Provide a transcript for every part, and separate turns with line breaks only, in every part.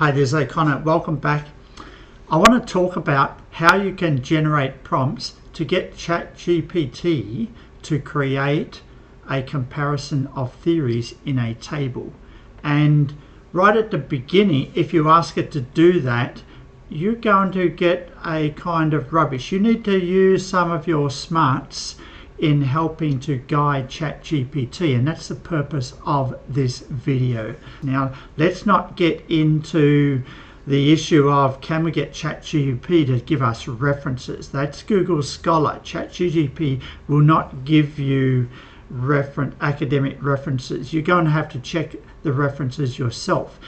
Hi, this is O'Connor. Welcome back. I want to talk about how you can generate prompts to get ChatGPT to create a comparison of theories in a table. And right at the beginning, if you ask it to do that, you're going to get a kind of rubbish. You need to use some of your smarts in helping to guide ChatGPT, and that's the purpose of this video. Now, let's not get into the issue of can we get ChatGPT to give us references. That's Google Scholar. ChatGPT will not give you academic references. You're going to have to check the references yourself.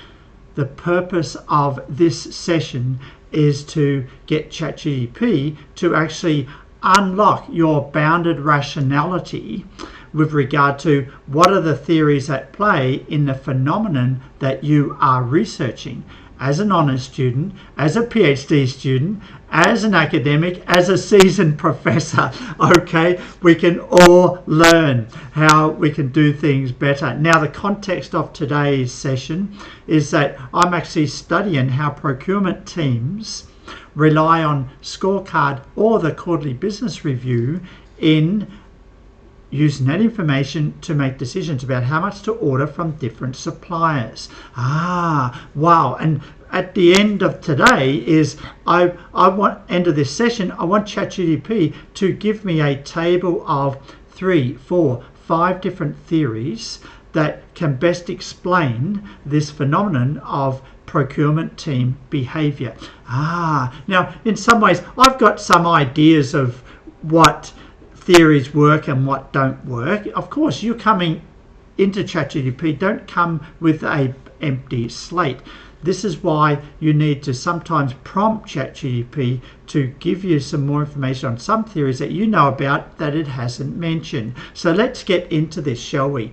The purpose of this session is to get ChatGPT to actually unlock your bounded rationality with regard to what are the theories at play in the phenomenon that you are researching. As an honours student, as a PhD student, as an academic, as a seasoned professor, okay, we can all learn how we can do things better. Now, the context of today's session is that I'm actually studying how procurement teams rely on scorecard or the quarterly business review in using that information to make decisions about how much to order from different suppliers. Wow. And at the end of today is end of this session, I want ChatGPT to give me a table of 3, 4, 5 different theories that can best explain this phenomenon of procurement team behavior. Now, in some ways, I've got some ideas of what theories work and what don't work. Of course, you're coming into ChatGPT, don't come with an empty slate. This is why you need to sometimes prompt ChatGPT to give you some more information on some theories that you know about that it hasn't mentioned. So let's get into this, shall we?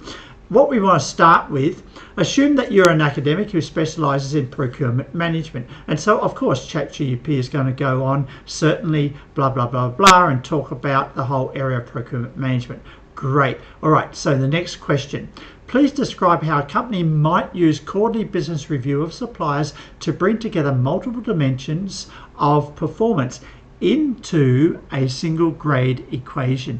What we want to start with, assume that you're an academic who specializes in procurement management. And so, of course, ChatGPT is going to go on, certainly, blah, blah, blah, blah, and talk about the whole area of procurement management. Great. All right, so the next question. Please describe how a company might use quarterly business review of suppliers to bring together multiple dimensions of performance into a single grade equation.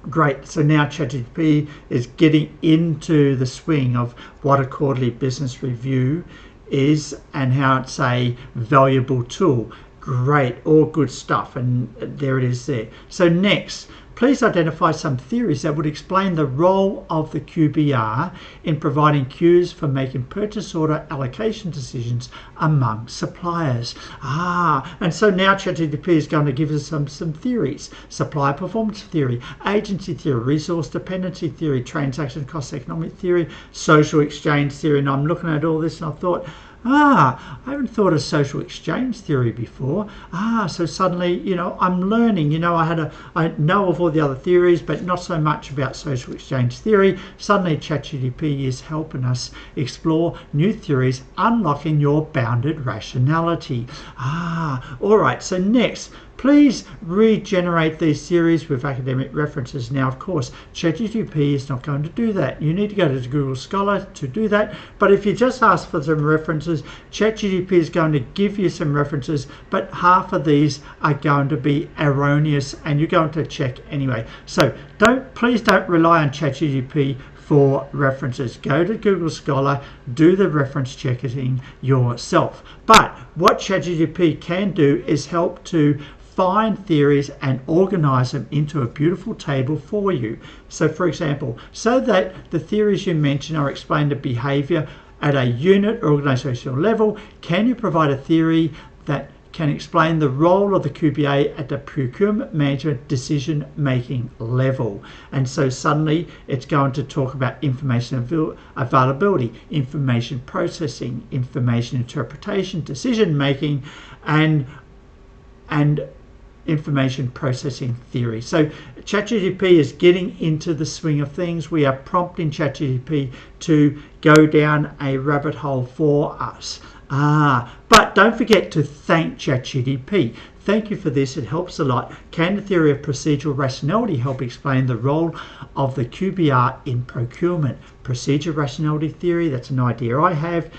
Great. So now ChatGPT is getting into the swing of what a quarterly business review is and how it's a valuable tool. Great. All good stuff. And there it is there. So next, please identify some theories that would explain the role of the QBR in providing cues for making purchase order allocation decisions among suppliers. And so now ChatGPT is going to give us some theories. Supplier performance theory, agency theory, resource dependency theory, transaction cost economic theory, social exchange theory. And I'm looking at all this and I thought, I haven't thought of social exchange theory before. So suddenly, I'm learning. I know of all the other theories, but not so much about social exchange theory. Suddenly, ChatGPT is helping us explore new theories, unlocking your bounded rationality. All right. So next, please regenerate these theories with academic references. Now, of course, ChatGPT is not going to do that. You need to go to Google Scholar to do that. But if you just ask for some references, ChatGPT is going to give you some references, but half of these are going to be erroneous and you're going to check anyway. So please don't rely on ChatGPT for references. Go to Google Scholar, do the reference checking yourself. But what ChatGPT can do is help to find theories and organize them into a beautiful table for you. So for example, so that the theories you mention are explained to behavior at a unit or organizational level, can you provide a theory that can explain the role of the QBA at the procurement management decision making level? And so suddenly it's going to talk about information availability, information processing, information interpretation, decision making, and information processing theory. So ChatGPT is getting into the swing of things. We are prompting ChatGPT to go down a rabbit hole for us. But don't forget to thank ChatGPT. Thank you for this, it helps a lot. Can the theory of procedural rationality help explain the role of the QBR in procurement? Procedure rationality theory, that's an idea I have.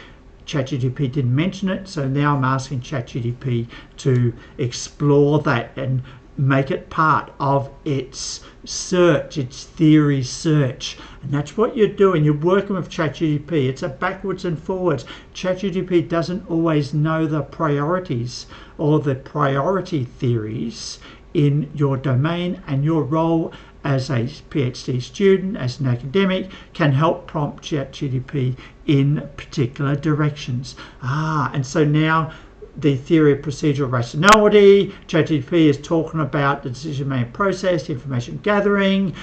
ChatGPT didn't mention it, so now I'm asking ChatGPT to explore that and make it part of its search, its theory search. And that's what you're doing. You're working with ChatGPT. It's a backwards and forwards. ChatGPT doesn't always know the priorities or the priority theories in your domain, and your role as a PhD student, as an academic, can help prompt ChatGPT in particular directions. And so now the theory of procedural rationality, ChatGPT is talking about the decision-making process, information gathering,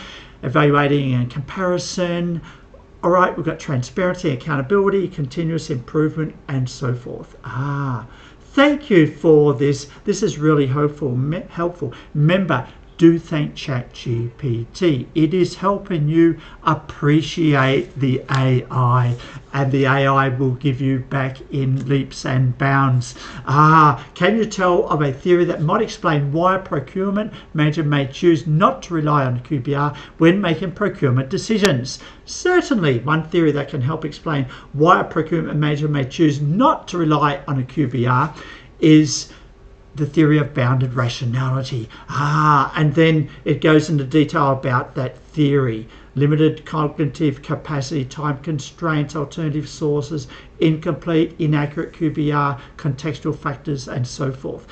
evaluating and comparison. All right, we've got transparency, accountability, continuous improvement, and so forth. Thank you for this. This is really helpful. Remember, do thank ChatGPT. It is helping you appreciate the AI, and the AI will give you back in leaps and bounds. Can you tell of a theory that might explain why a procurement manager may choose not to rely on a QBR when making procurement decisions? Certainly, one theory that can help explain why a procurement manager may choose not to rely on a QBR is the theory of bounded rationality. And then it goes into detail about that theory. Limited cognitive capacity, time constraints, alternative sources, incomplete, inaccurate QBR, contextual factors, and so forth.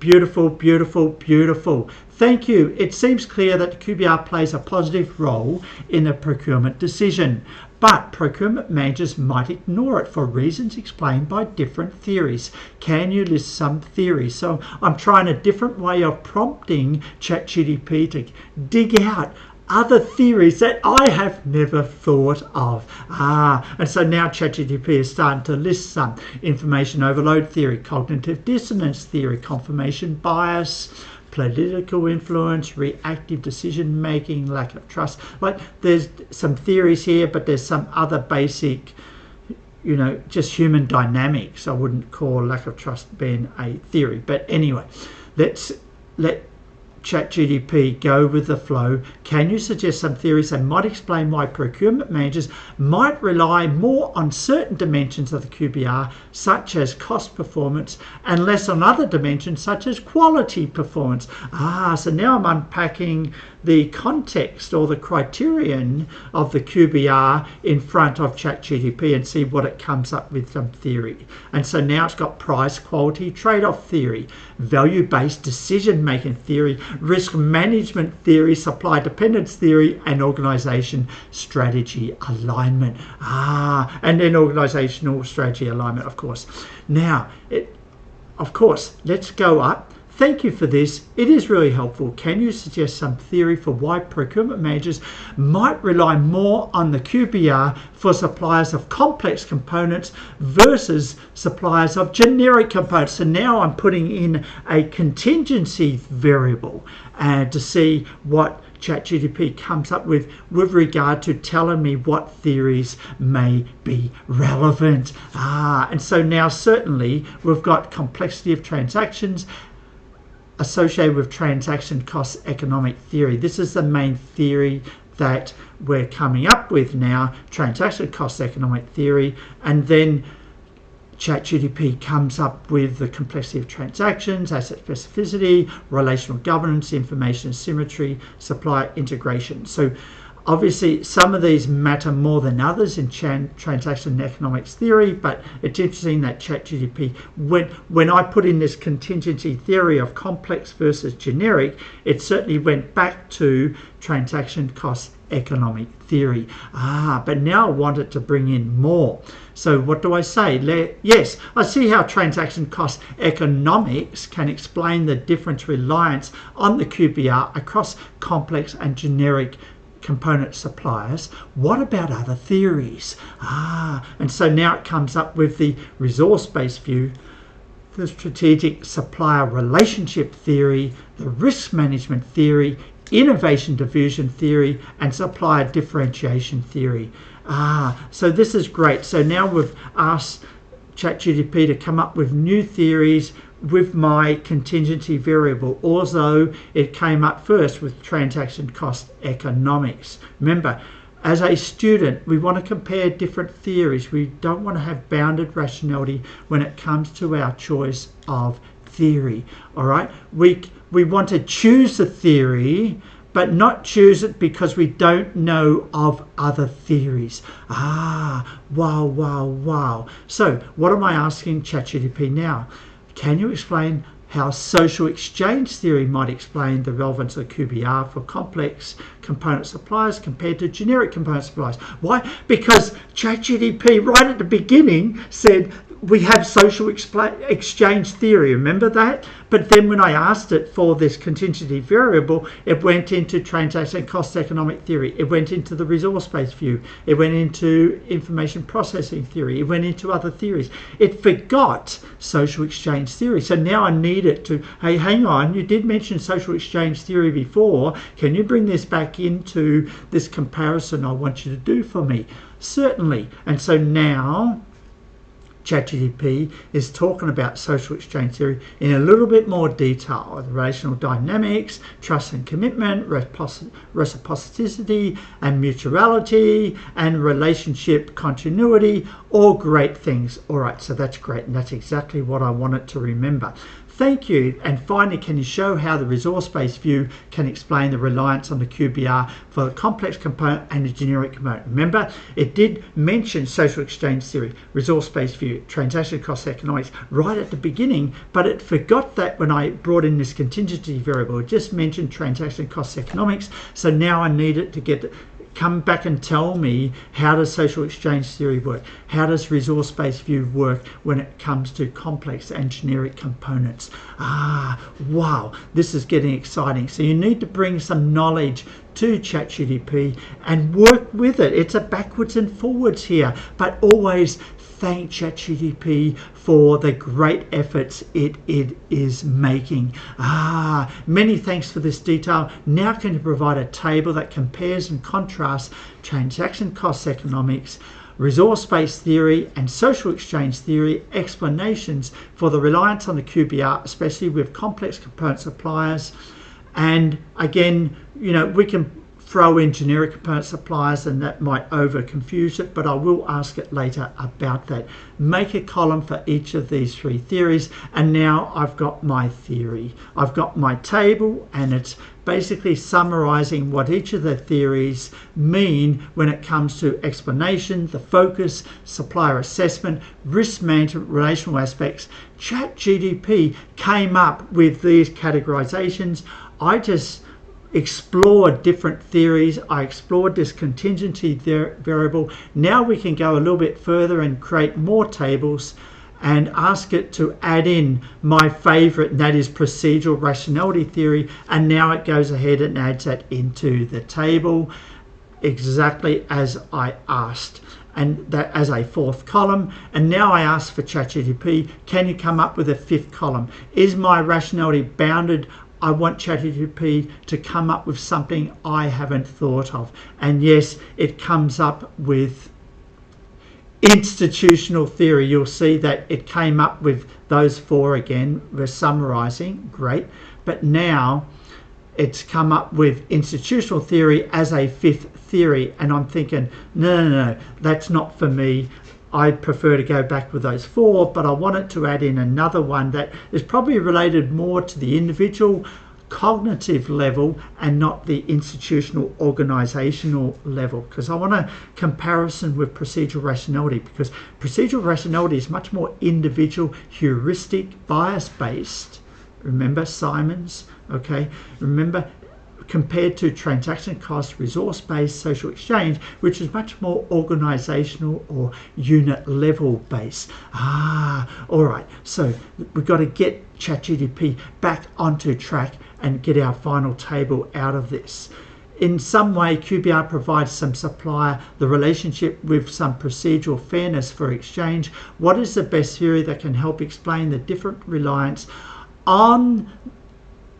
Beautiful, beautiful, beautiful. Thank you. It seems clear that the QBR plays a positive role in a procurement decision, but procurement managers might ignore it for reasons explained by different theories. Can you list some theories? So I'm trying a different way of prompting ChatGPT to dig out other theories that I have never thought of. And so now ChatGPT is starting to list some: information overload theory, cognitive dissonance theory, confirmation bias, political influence, reactive decision making, lack of trust. Like, there's some theories here, but there's some other basic, just human dynamics. I wouldn't call lack of trust being a theory, but anyway, let's let ChatGPT go with the flow. Can you suggest some theories that might explain why procurement managers might rely more on certain dimensions of the QBR, such as cost performance, and less on other dimensions such as quality performance? So now I'm unpacking the context or the criterion of the QBR in front of ChatGPT and see what it comes up with, some theory. And so now it's got price quality trade-off theory, value-based decision-making theory, risk management theory, supply dependence theory, and organization strategy alignment. And then organizational strategy alignment, of course. Now, let's go up. Thank you for this. It is really helpful. Can you suggest some theory for why procurement managers might rely more on the QBR for suppliers of complex components versus suppliers of generic components? So now I'm putting in a contingency variable and to see what ChatGPT comes up with regard to telling me what theories may be relevant. And so now certainly we've got complexity of transactions associated with transaction cost economic theory. This is the main theory that we're coming up with now, transaction cost economic theory, and then ChatGPT comes up with the complexity of transactions, asset specificity, relational governance, information symmetry, supplier integration. So obviously some of these matter more than others in transaction economics theory, but it's interesting that ChatGPT, when I put in this contingency theory of complex versus generic, it certainly went back to transaction cost economic theory. But now I want it to bring in more. So what do I say? Yes, I see how transaction cost economics can explain the different reliance on the QBR across complex and generic component suppliers. What about other theories? And so now it comes up with the resource-based view, the strategic supplier relationship theory, the risk management theory, innovation diffusion theory, and supplier differentiation theory. So this is great. So now we've asked ChatGPT to come up with new theories with my contingency variable, although it came up first with transaction cost economics. Remember, As a student, we want to compare different theories. We don't want to have bounded rationality when it comes to our choice of theory. All right, we want to choose a theory, but not choose it because we don't know of other theories. Wow. So what am I asking ChatGPT now? Can you explain how social exchange theory might explain the relevance of QBR for complex component suppliers compared to generic component suppliers? Why? Because ChatGPT right at the beginning said we have social exchange theory, remember that? But then when I asked it for this contingency variable, it went into transaction cost economic theory, it went into the resource-based view, it went into information processing theory, it went into other theories. It forgot social exchange theory. So now I need it to, hey, hang on, you did mention social exchange theory before, can you bring this back into this comparison I want you to do for me? Certainly. And so now ChatGPT is talking about social exchange theory in a little bit more detail. Relational dynamics, trust and commitment, reciprocity and mutuality, and relationship continuity, all great things. All right, so that's great, and that's exactly what I wanted to remember. Thank you. And finally, can you show how the resource-based view can explain the reliance on the QBR for the complex component and the generic component? Remember, it did mention social exchange theory, resource-based view, transaction cost economics right at the beginning, but it forgot that when I brought in this contingency variable. It just mentioned transaction cost economics. So now I need it to come back and tell me, how does social exchange theory work? How does resource-based view work when it comes to complex and generic components? Wow, this is getting exciting. So you need to bring some knowledge to ChatGPT and work with it. It's a backwards and forwards here, but always thank ChatGPT for the great efforts it is making. Many thanks for this detail. Now can you provide a table that compares and contrasts transaction cost economics, resource-based theory and social exchange theory explanations for the reliance on the QBR, especially with complex component suppliers? And again, we can throw in generic component suppliers and that might over confuse it, but I will ask it later about that. Make a column for each of these three theories, and now I've got my theory. I've got my table, and it's basically summarizing what each of the theories mean when it comes to explanation, the focus, supplier assessment, risk management, relational aspects. ChatGPT came up with these categorizations. I just explored different theories. I explored this contingency variable. Now we can go a little bit further and create more tables and ask it to add in my favorite, and that is procedural rationality theory. And now it goes ahead and adds that into the table exactly as I asked, and that as a fourth column. And now I ask for ChatGPT, can you come up with a fifth column? Is my rationality bounded? I want ChatGPT to come up with something I haven't thought of. And yes, it comes up with institutional theory. You'll see that it came up with those four again. We're summarizing, great. But now it's come up with institutional theory as a fifth theory. And I'm thinking, no, that's not for me. I prefer to go back with those four, but I wanted to add in another one that is probably related more to the individual cognitive level and not the institutional organizational level, because I want a comparison with procedural rationality, because procedural rationality is much more individual, heuristic, bias based. Remember Simons, okay? Remember, compared to transaction cost, resource-based social exchange, which is much more organizational or unit level based. All right, so we've got to get ChatGPT back onto track and get our final table out of this. In some way, QBR provides some supplier, the relationship with some procedural fairness for exchange. What is the best theory that can help explain the different reliance on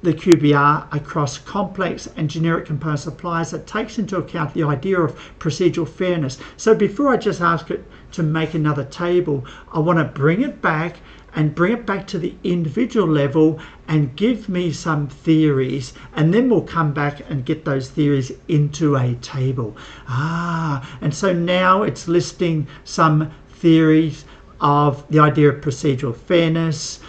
the QBR across complex and generic component suppliers that takes into account the idea of procedural fairness. So before I just ask it to make another table, I want to bring it back to the individual level and give me some theories, and then we'll come back and get those theories into a table. And so now it's listing some theories of the idea of procedural fairness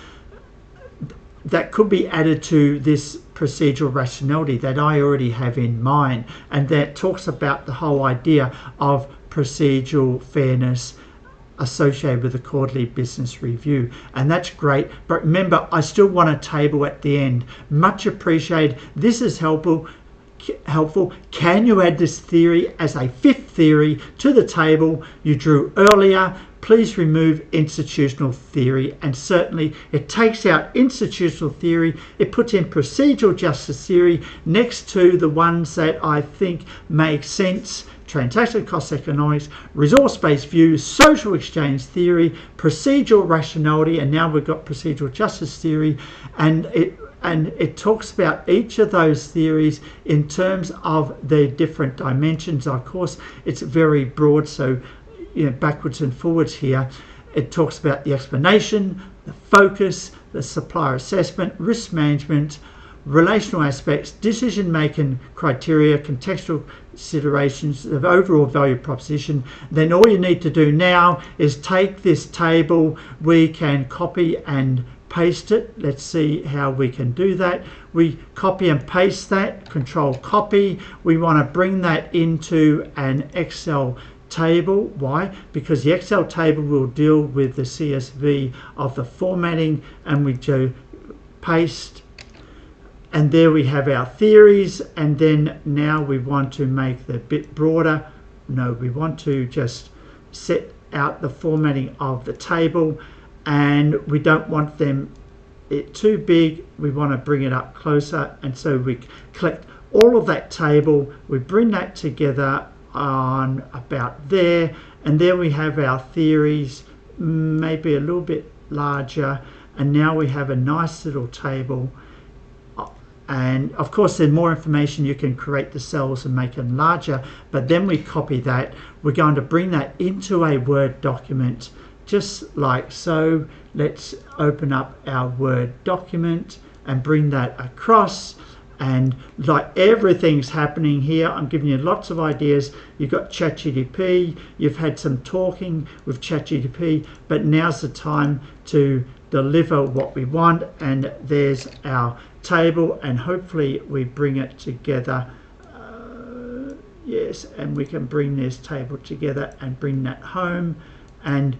that could be added to this procedural rationality that I already have in mind, and that talks about the whole idea of procedural fairness associated with the quarterly business review. And that's great, but remember, I still want a table at the end. Much appreciated. This is helpful. Can you add this theory as a fifth theory to the table you drew earlier? Please remove institutional theory, and certainly it takes out institutional theory. It puts in procedural justice theory next to the ones that I think make sense: transaction cost economics, resource-based view, social exchange theory, procedural rationality, and now we've got procedural justice theory. And it talks about each of those theories in terms of their different dimensions. Of course, it's very broad, so backwards and forwards here. It talks about the explanation, the focus, the supplier assessment, risk management, relational aspects, decision-making criteria, contextual considerations, the overall value proposition. Then all you need to do now is take this table. We can copy and paste it. Let's see how we can do that. We copy and paste that, control copy. We want to bring that into an Excel table. Why? Because the Excel table will deal with the CSV of the formatting, and we do paste, and there we have our theories. And then now we want to make the bit broader. No, we want to just set out the formatting of the table, and we don't want it too big. We want to bring it up closer, and so we collect all of that table, we bring that together on about there, and there we have our theories, maybe a little bit larger, and now we have a nice little table. And of course, there's more information. You can create the cells and make them larger, but then we copy that. We're going to bring that into a Word document, just like so. Let's open up our Word document and bring that across. And like everything's happening here, I'm giving you lots of ideas. You've got ChatGPT, you've had some talking with ChatGPT, but now's the time to deliver what we want. And there's our table, and hopefully we bring it together. Yes, and we can bring this table together and bring that home. And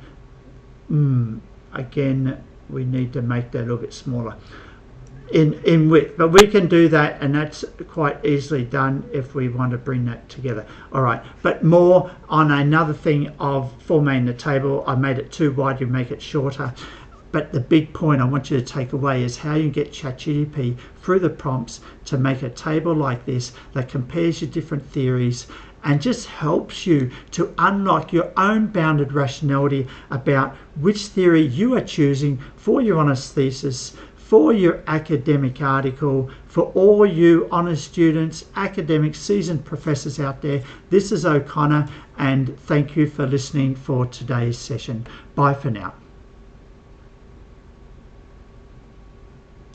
again, we need to make that a little bit smaller in width, but we can do that, and that's quite easily done if we want to bring that together. All right, but more on another thing of formatting the table. I made it too wide, you make it shorter. But the big point I want you to take away is how you get ChatGPT through the prompts to make a table like this that compares your different theories and just helps you to unlock your own bounded rationality about which theory you are choosing for your honors thesis, for your academic article, for all you honors students, academics, seasoned professors out there. This is O'Connor, and thank you for listening for today's session. Bye for now.